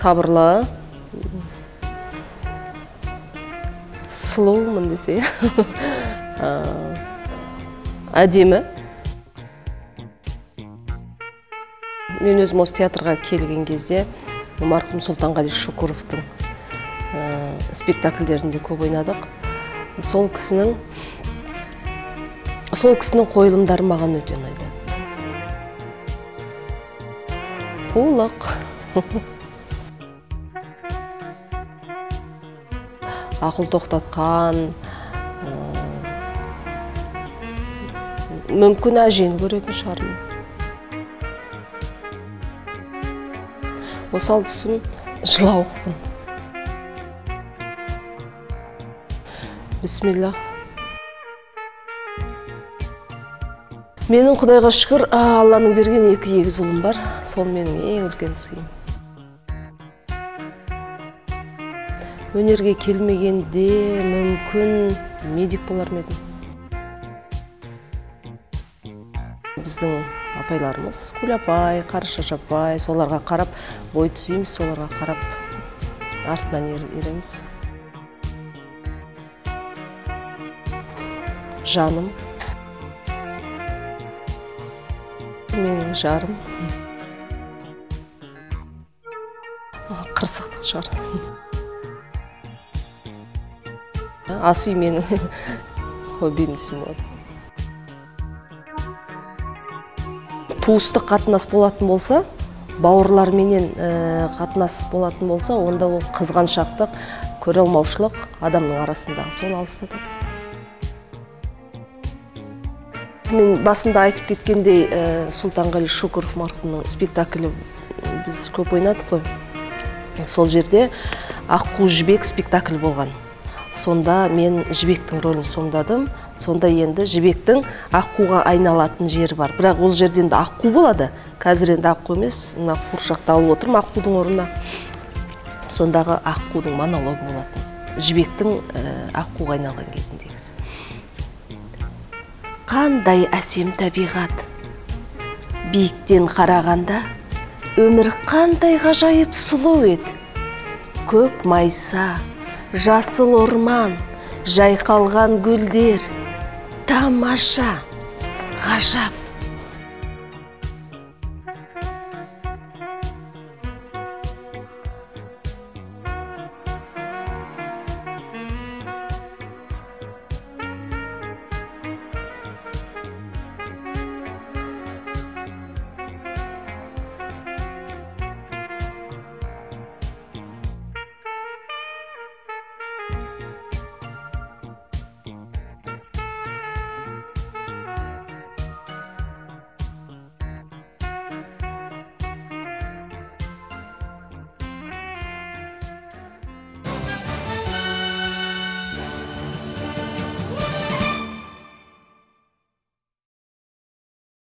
сабырлы, сұлумын десе, әдемі. Мен өзім осы театрға келген кезде марқұм Сұлтанғали Шүкіровтың спектакльдерінде көп ойнадық. Сол кісінің қойылымдары маған өте ұнайды. Қулық. Ақыл тоқтатқан, мүмкін әжені көретін шығармын. Осал тұсым жылауықпын. Бисмилlah. Менің Құдайға шүкір, Алланың берген 2 егіз ұлым бар. Сол менің ең үлкен сыйым. Өнерге келмегенде мүмкін медик болар ма едім. Біздің апайларымыз, Күл апай, Қарашаш апай, соларға қарап бой түзейміз, соларға қарап артынан ереміз. Жаным, менің жарым, қырсықтық шығар. Ас үй менің хоббиім десем болады. Туыстық қатынас болатын болса, бауырларменен қатынас болатын болса, онда ол қызғаншақтық, көре алмаушылық адамның арасындағы сол алыстатады. Мен басында айтып кеткендей, Сұлтанғали Шүкіров марқұмның спектаклі біз көп ойнадық қой. Сол жерде Аққу жібек спектакль болған. Сонда мен жібектің рөлін сомдадым. Сонда енді жібектің аққуға айналатын жері бар. Бірақ ол жерден де аққу болады. Қазір енді аққу емес, қуыршақты алып отырмын аққудың орнына. Сондағы аққудың монологы болатын. Жібектің аққуға айналған кезіндегісі. Қандай әсем табиғат. Биіктен қарағанда өмір қандай ғажайып сұлу еді. Көк майса, жасыл орман, жайқалған гүлдер, тамаша, ғажап.